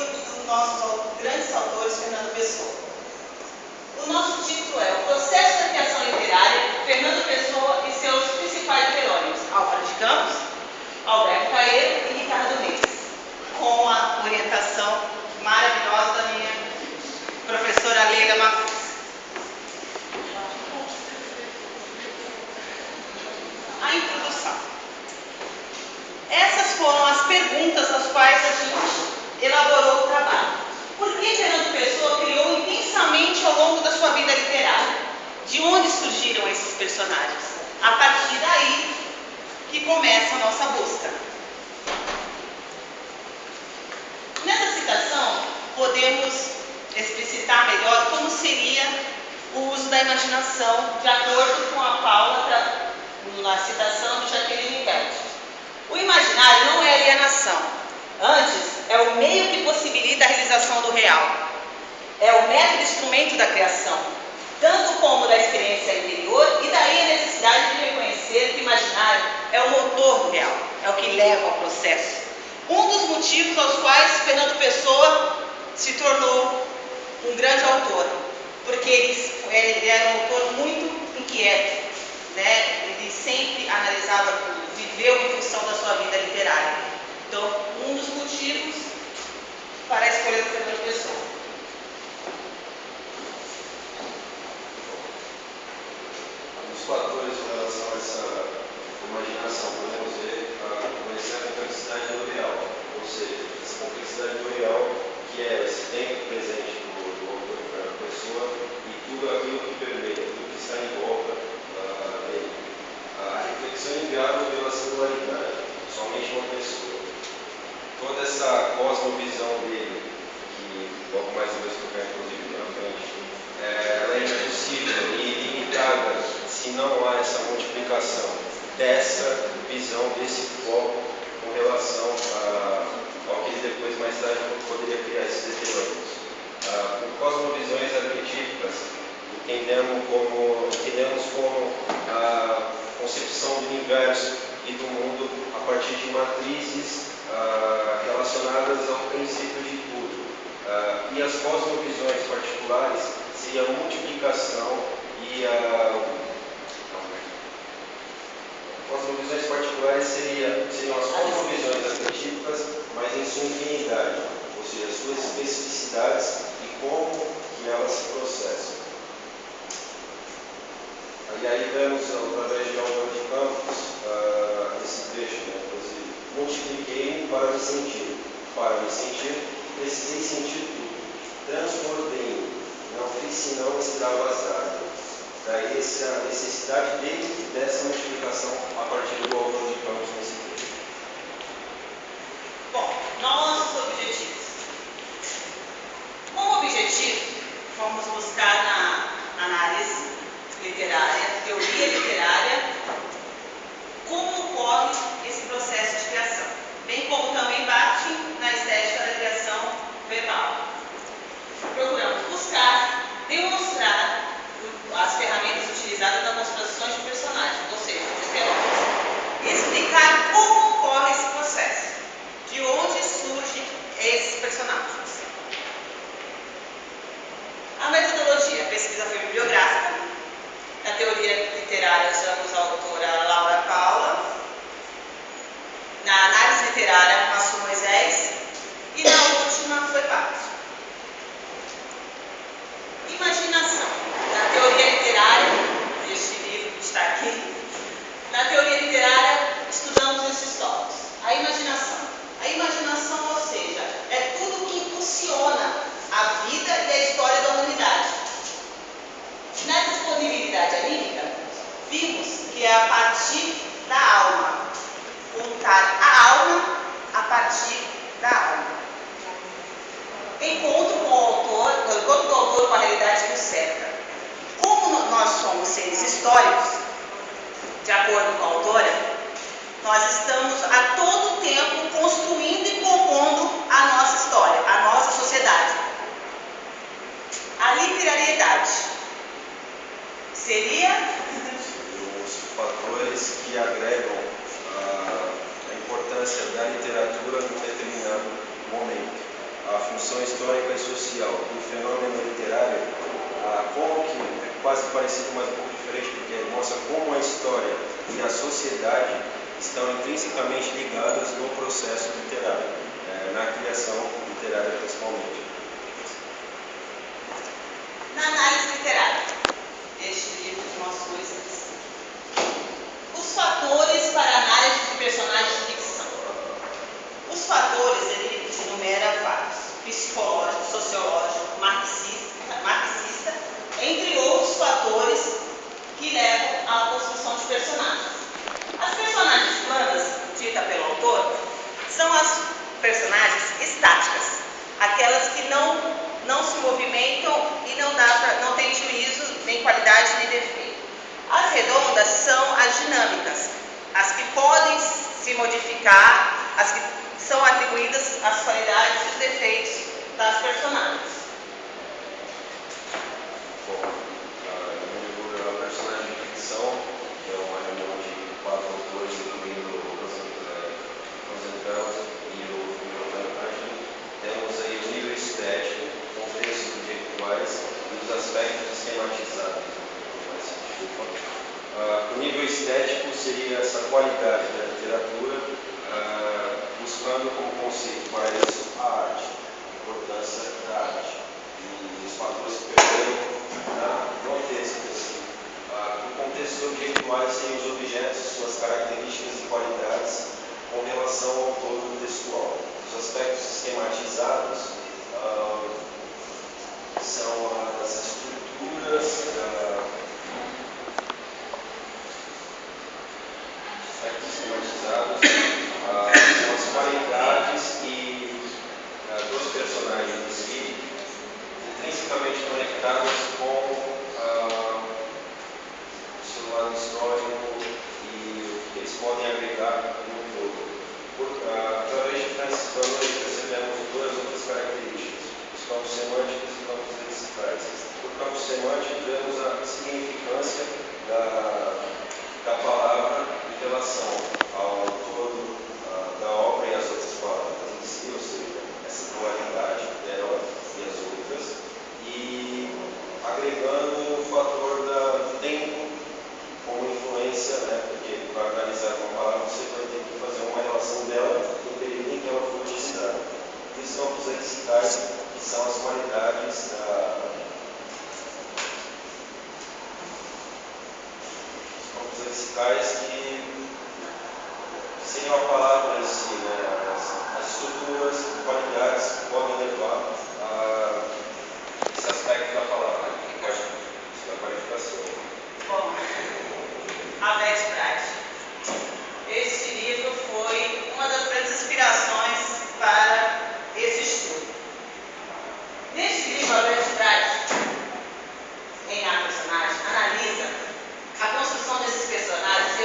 livro dos nossos grandes autores, Fernando Pessoa. O nosso título é O Processo da Criação Literária, Fernando Pessoa e seus principais heróis, Álvaro de Campos, Alberto Caeiro e Ricardo Mendes, com a orientação maravilhosa da minha professora Leila Mafuz. A introdução. Essas foram as perguntas às quais a gente elaborou o trabalho. Por que Fernando Pessoa criou intensamente ao longo da sua vida literária? De onde surgiram esses personagens? A partir daí que começa a nossa busca. Nessa citação, podemos explicitar melhor como seria o uso da imaginação, de acordo com a Paula, na citação de Jaqueline Belt. O imaginário não é alienação. Antes, é o meio que possibilita a realização do real. É o método instrumento da criação, tanto como da experiência interior, e daí a necessidade de reconhecer que o imaginário é o motor do real, é o que leva ao processo. Um dos motivos aos quais Fernando Pessoa se tornou um grande autor, porque ele era um autor muito inquieto, né? Ele sempre analisava tudo, viveu em função da sua vida literária. Então, um dos motivos para a escolha do Fernando Pessoa. Um dos fatores em relação a essa imaginação, podemos ver, conhecer a complexidade do real, ou seja, essa complexidade do real, que é esse tempo presente do autor Fernando Pessoa e tudo aquilo que permeia, tudo que está em volta dele. A reflexão inviável pela singularidade, somente uma pessoa. Toda essa cosmovisão dele, que logo mais eu vou explicar inclusive na frente, ela é impossível e ilimitada se não há essa multiplicação dessa visão, desse foco com relação ao que ele depois mais tarde poderia criar esses determinantes. Por cosmovisões arquetípicas, entendemos como a concepção do universo e do mundo a partir de matrizes relacionadas ao princípio de tudo. E as cosmovisões particulares seria a multiplicação e cosmovisões particulares seriam as cosmovisões arquetípicas, mas em sua infinidade, ou seja, as suas especificidades e como que elas se processam. E aí vemos, através de Álvaro de Campos, esse trecho, né? Inclusive, multipliquei para me sentir, precisei sentir tudo, transbordei, não fiz senão extravasar. Daí essa necessidade dele dessa multiplicação a partir do Álvaro de Campos nesse trecho. Bom, nossos objetivos. Como objetivo, vamos buscar na análise literária, teoria literária, como ocorre esse processo de criação, bem como também bate na estética da criação verbal. Procuramos buscar, demonstrar as ferramentas utilizadas na construção de personagens, ou seja, explicar como ocorre esse processo, de onde surgem esses personagens. A metodologia, a pesquisa foi bibliográfica. Na teoria literária, usamos a autora Laura Paula. Na análise literária, Márcio Moisés. E na última foi Pato. Imaginação. Na teoria literária, este livro que está aqui, na teoria literária, estudamos esses tópicos. A imaginação. A imaginação, ou seja, é tudo que impulsiona a vida e a história da humanidade. Na disponibilidade anímica, vimos que é a partir da alma, contar a alma a partir da alma. Encontro do autor com a realidade que o cerca. Como nós somos seres históricos, de acordo com a autora, nós estamos a todo tempo construindo e compondo a nossa história, a nossa sociedade. A literariedade seria Os fatores que agregam a importância da literatura num determinado momento. a função histórica e social do fenômeno literário, como que é quase parecido, mas um pouco diferente, porque mostra como a história e a sociedade estão intrinsecamente ligadas no processo literário, na criação literária principalmente. Na análise literária, este livro que nós dois aqui. Os fatores para análise de personagens de ficção. Os fatores, ele enumera vários: psicológico, sociológico, marxista, entre outros fatores que levam à construção de personagens. As personagens planas, dita pelo autor, são as personagens estáticas, aquelas que não se movimentam e não têm juízo, nem qualidade, nem defeito. As redondas são as dinâmicas, as que podem se modificar, as que são atribuídas às qualidades e os defeitos das personagens. Bom, no livro A Personagem de Ficção, que é uma reunião de 4 autores, incluindo o Rosenfeld e o Antônio, temos aí o nível estético, contextos intelectuais e os aspectos esquematizados. O nível estético seria essa qualidade da literatura, buscando como conceito para isso a arte, a importância da arte e os fatores que perderam no texto. O contexto objetuais seriam os objetos, suas características e qualidades com relação ao todo textual. Os aspectos esquematizados são as estruturas, são as qualidades dos personagens em si, intrinsecamente conectadas com o seu lado histórico e o que eles podem agregar no todo. Através de Francis Bacon, percebemos duas outras características: os campos semânticos e os campos lexicais. Por campo semântico, vemos a significância da palavra em relação ao todo da obra e as outras palavras em si, ou seja, essa dualidade dela e as outras, e agregando o fator do tempo como influência, porque para analisar uma palavra você vai ter que fazer uma relação dela no período em que ela foi utilizada. E os campos lexicais, que são as qualidades lexicais que seriam a palavra em si, as estruturas, qualidades que podem levar a esse aspecto da palavra, que pode ser a qualificação. Bom, Alex Bright. Este livro foi uma das grandes inspirações para esse estudo. Neste livro, Alex Bright, em A Personagem, analisa a construção desses personagens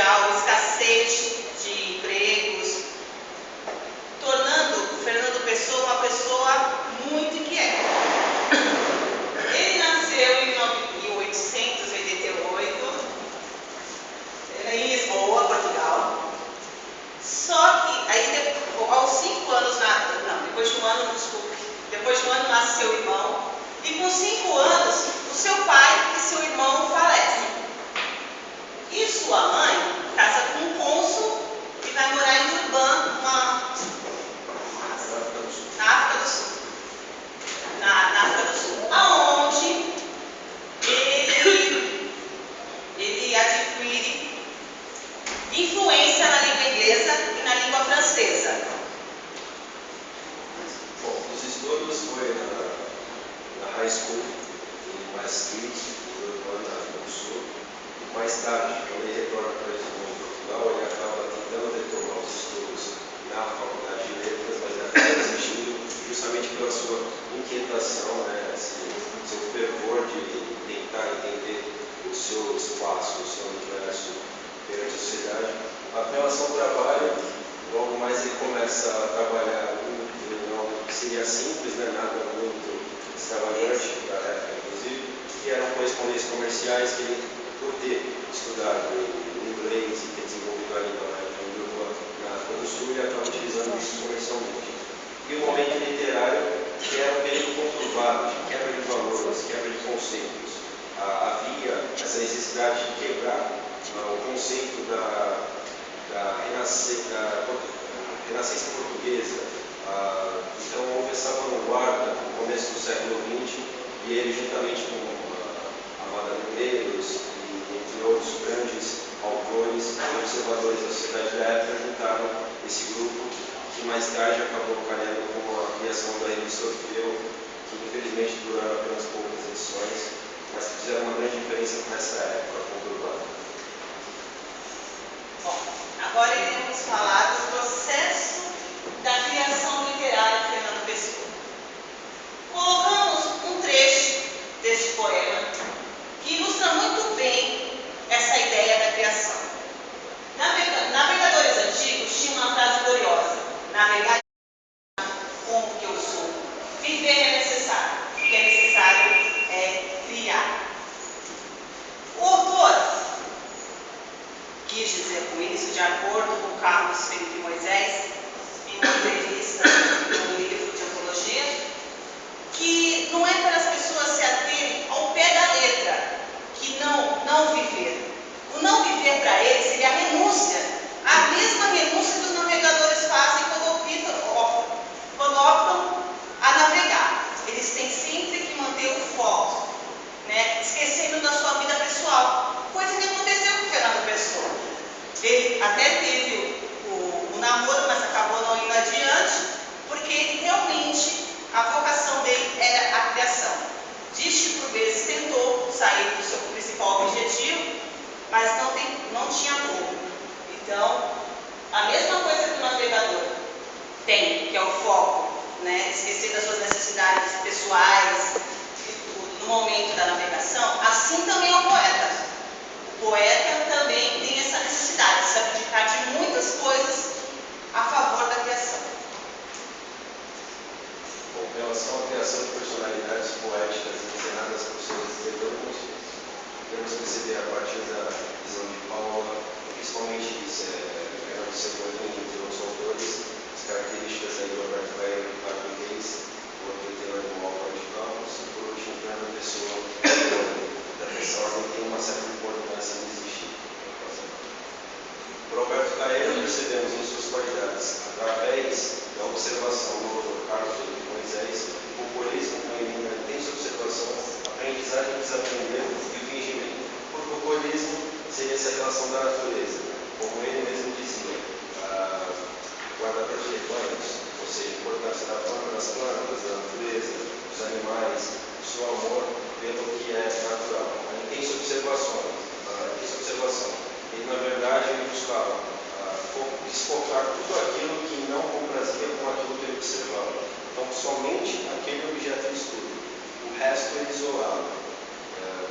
mundial, escassez de empregos, tornando o Fernando Pessoa uma pessoa muito inquieta. Ele nasceu em 1888, em Lisboa, Portugal. Só que aí, aos 5 anos, depois de um ano nasce seu irmão, e com 5 anos, o seu pai e seu irmão falecem. E sua mãe casa com um cônsul e vai morar em Durban, na África do Sul. Na África do Sul, aonde ele adquire influência na língua inglesa e na língua francesa. Bom, os estudos foi na high school, em Maastricht, em Durban, na África do Sul. Mais tarde, quando ele retorna para Lisboa, em Portugal, ele acaba tentando retomar os estudos na Faculdade de Letras, mas ele acaba desistindo justamente pela sua inquietação, né, seu fervor de tentar entender o seu espaço, o seu universo perante a sociedade. A relação ao trabalho, logo mais ele começa a trabalhar em algo que seria simples, né, nada muito extravagante da época, inclusive, que eram correspondentes comerciais que ele, por ter estudado em inglês e ter desenvolvido a língua na África do Sul, ele acaba utilizando isso comercialmente. E o momento literário, que era um período conturbado, de quebra de valores, quebra de conceitos. Havia essa necessidade de quebrar o conceito da renascença portuguesa. Então houve essa vanguarda no começo do século XX, e ele, juntamente com Amada Negreiros e entre outros grandes autores e observadores da sociedade da época, juntaram esse grupo, que mais tarde acabou calhando com a criação da revista Orfeu, que infelizmente duraram apenas poucas edições, mas que fizeram uma grande diferença nessa época conturbada. Bom, agora iremos falar do processo da criação literária de Fernando Pessoa. Colocamos um trecho deste poema que ilustra muito bem essa ideia da criação. Navegadores antigos tinham uma frase gloriosa: navegar como que eu sou. Viver é necessário. O que é necessário é criar. O autor quis dizer com isso, de acordo com Carlos Felipe Moisés, em uma entrevista no livro de antologia, que não é para as pessoas se aterem ao pé da letra, que não viver. O não viver para eles seria a renúncia, a mesma renúncia que os navegadores fazem quando optam a navegar. Eles têm sempre que manter o foco, né? Esquecendo da sua vida pessoal, coisa que aconteceu com o Fernando Pessoa. Ele até teve o namoro, mas acabou não indo adiante, porque ele realmente, a vocação dele era a criação. Diz que por vezes tentou sair do seu principal objetivo, mas não tinha como. Então, a mesma coisa que o navegador tem, que é o foco, né? Esquecer das suas necessidades pessoais e tudo no momento da navegação, assim também é o poeta. O poeta também tem essa necessidade de se abdicar de muitas coisas a favor da criação. Bom, em relação à criação de personalidades poéticas encenadas por seus escritores, podemos perceber a partir da visão de Paula, principalmente Fernando Cebolinha e outros autores, as características aí do Alberto Caio e Fábio Reis, o outro literário do Álvaro de Campos, e por último Fernando Pessoa, essa ordem tem uma certa importância de existir. Por Alberto Caio, percebemos em suas qualidades, através da observação do autor Carlos Felipe Moisés, o populismo com uma intensa observação, aprendizagem, desaprender e o fingimento. Porque o populismo seria essa relação da natureza, como ele mesmo dizia, guardador de rebanhos, ou seja, a importância da planta, das plantas, da natureza, dos animais, o seu amor pelo que é natural. A intensa observação. Ele, na verdade, ele buscava desfocar tudo aquilo que não comprazia com aquilo que ele observava. Então, somente aquele objeto de estudo. O resto ele isolava,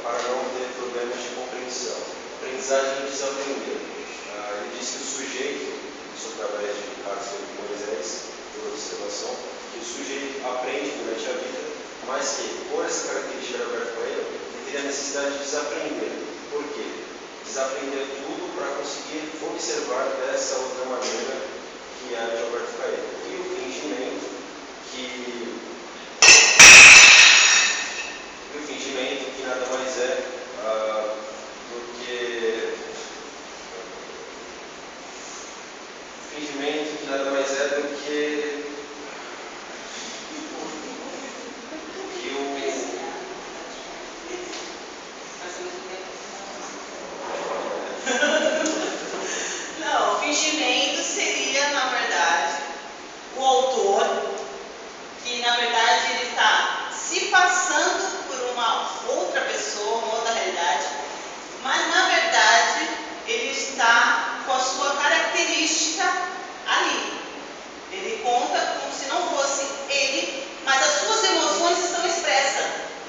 para não ter problemas de compreensão. aprendizagem e desaprender. Ele diz que o sujeito, isso através de Carlos Moisés, por observação, que o sujeito aprende durante a vida, mas que, por essa característica de Alberto Coelho, ele teria a necessidade de desaprender. Por quê? Desaprender tudo para conseguir observar dessa outra maneira que é a de Alberto Coelho. E o fingimento que nada mais é do que Não, o fingimento seria, na verdade, o autor que, na verdade, ele está se passando por uma outra pessoa, uma outra realidade, mas, na verdade, ele está com a sua característica ali. Ele conta como se não fosse ele, mas as suas emoções estão expressas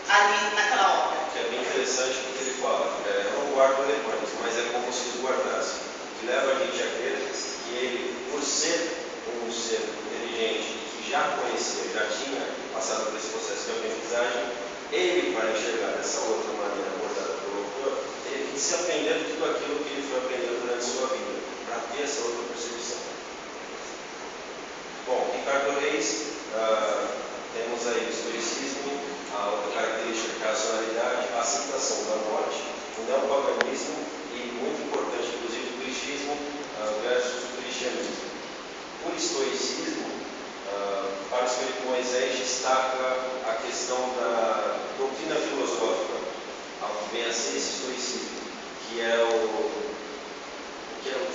ali naquela obra. Que é bem interessante porque ele fala, eu não guardo demônios, mas é como se os guardasse. Que leva a gente a crer que ele, por ser um ser inteligente, que já conhecia, já tinha passado por esse processo de aprendizagem, ele, para enxergar dessa outra maneira abordada pelo autor, ele tem que se aprender de tudo aquilo que ele foi aprendendo durante a sua vida, para ter essa outra percepção. Bom, Ricardo Reis, temos aí o estoicismo, a outra característica que é a racionalidade, a aceitação da morte, o neopaganismo e, muito importante, inclusive, o cristianismo versus o cristianismo. O estoicismo, para o Espírito Moisés, destaca a questão da doutrina filosófica, ao que vem a ser esse estoicismo, que é o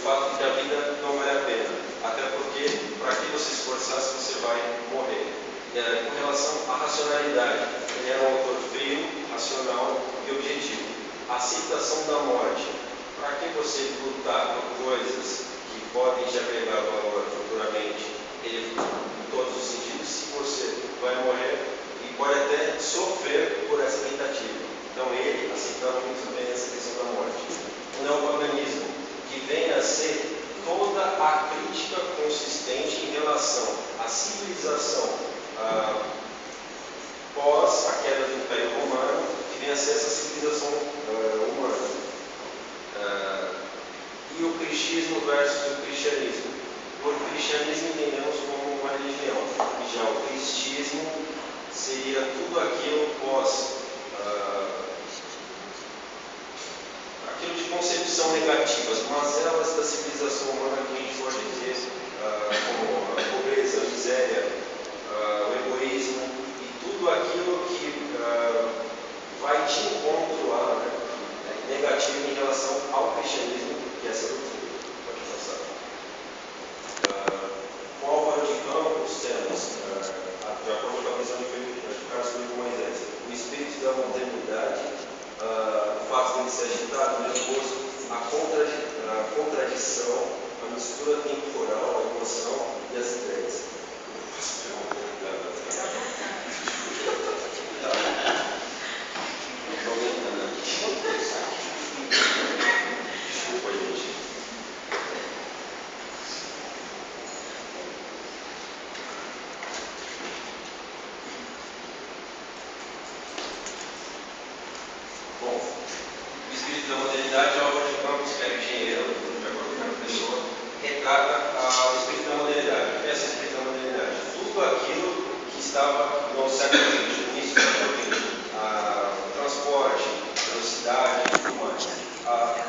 fato de que a vida não vale a pena, até porque, para que você se esforçar, você vai morrer. Com relação à racionalidade, ele era um autor frio, racional e objetivo. A aceitação da morte, para que você lutar por coisas que podem te agregar valor futuramente, ele, em todos os sentidos, se você vai morrer e pode até sofrer por essa tentativa. Então ele aceitava muito bem essa questão da morte. O neopaganismo, que vem a ser toda a crítica consistente em relação à civilização pós a queda do Império Romano, que vem a ser essa civilização humana. E o cristianismo versus o cristianismo. Por cristianismo entendemos como uma religião, e já o cristianismo seria tudo aquilo pós aquilo de concepção negativa, as mazelas da civilização humana que a gente pode dizer como a pobreza, a miséria, o egoísmo e tudo aquilo que vai de encontro a negativo em relação ao cristianismo, que é essa doutrina. Pode passar. Com Álvaro de Campos, temos, de acordo com a visão de Carlos Moisés, o espírito da modernidade, o fato de ele ser agitado, nervoso, a contradição, a mistura temporal, a emoção e as ideias. Desculpa, gente. Bom, o espírito da modernidade, Álvaro de Campos, que era engenheiro, de acordo com a pessoa, retrata o espírito da modernidade. O que é esse espírito da modernidade? Tudo aquilo que estava no século XX, no início do século XX, transporte, velocidade, tudo mais.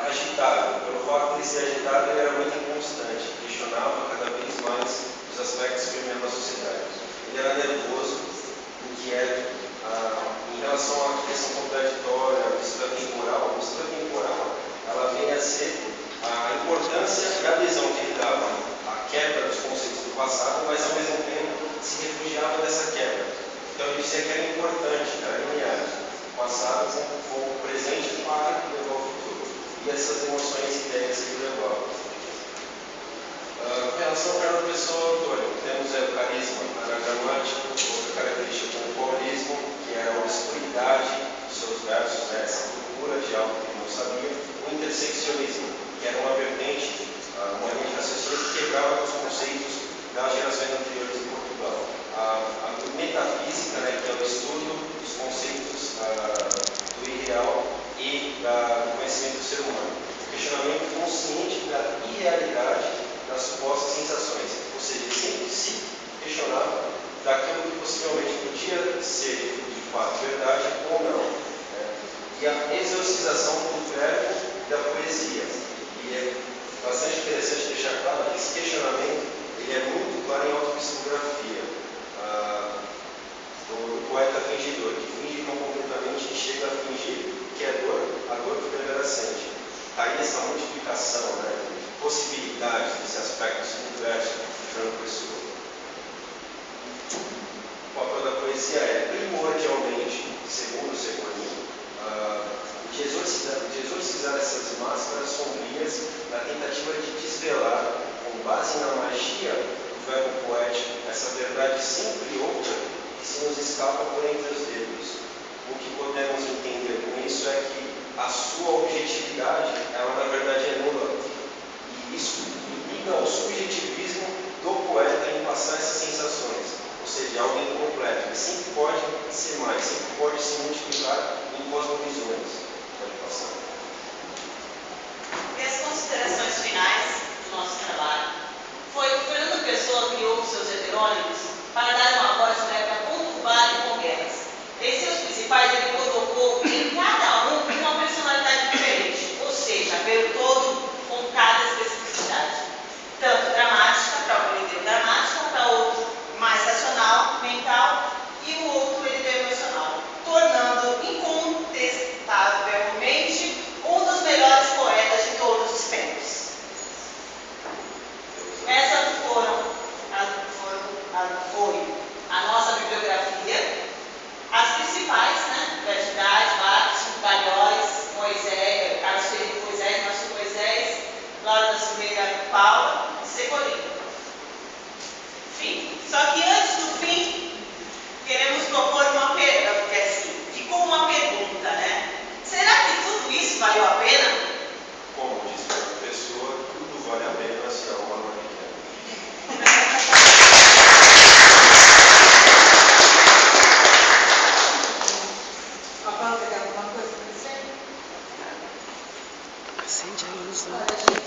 Agitado, pelo fato de ele ser agitado, ele era muito inconstante, questionava cada vez mais os aspectos que permeiam a sociedade. Ele era nervoso, inquieto, em relação à questão contraditória, a mistura temporal, ela vem a ser a importância e a adesão que ele dava à quebra dos conceitos do passado, mas ao mesmo tempo se refugiava dessa quebra. Então ele dizia que era importante, era linear, o passado com o presente para levar ao futuro, e essas emoções e ideias que ele levava. Com relação ao Fernando Pessoa, Antônio, temos o carisma anagramático, outra característica como o paulismo, que é a obscuridade dos seus versos, essa procura de algo que não não sabia, o interseccionismo, que era uma vertente, uma linha de raciocínio que quebrava os conceitos das gerações anteriores em Portugal. A metafísica, né, que é o estudo dos conceitos do irreal e do conhecimento do ser humano. O questionamento consciente da irrealidade das supostas sensações, ou seja, ele sempre se questionava daquilo que possivelmente podia ser de fato verdade ou não. Né? E a exorcização do verbo e da poesia. E é bastante interessante deixar claro que esse questionamento ele é muito claro em autopsicografia do poeta fingidor, que finge não completamente e chega a fingir que é a dor que o verdadeiro sente. Está aí essa multiplicação, né, de possibilidades desse aspecto do universo de Fernando Pessoa. O papel da poesia é primordialmente, segundo o Segonin, de exorcizar essas máscaras sombrias na tentativa de desvelar, com base na magia do verbo poético, essa verdade sempre outra que se nos escapa por entre os dedos. O que podemos entender com isso é que a sua objetividade, ela na verdade é nula. E isso implica o subjetivismo do poeta em passar essas sensações. Ou seja, algo incompleto. Ele sempre pode ser mais, sempre pode se multiplicar em cosmovisões. Pode passar. E as considerações finais do nosso trabalho foi que Fernando Pessoa criou os seus heterônimos para dar uma voz para conturbar e com guerras. Em seus principais, ele colocou em cada um uma personalidade diferente, ou seja, veio todo com cada especificidade. Tanto dramática, para algum ele deu dramática, para outro mais racional, mental, e o outro ele deu emocional, tornando incontestavelmente um dos melhores poetas de todos os tempos. Essa foi a nossa bibliografia. As principais, né? Vertigais, Barthes, Galhóis, Moisés, Carlos Felipe Moisés, Márcio Moisés, Laura da Silveira Paula e Segonin. Fim. Só que antes do fim, queremos propor uma pergunta, porque assim, ficou uma pergunta, né? Será que tudo isso valeu a pena? Como diz a pessoa, tudo vale a pena se a alma não é pequena. A Paula quer alguma coisa para dizer? Acende a luz, né? Olha, gente,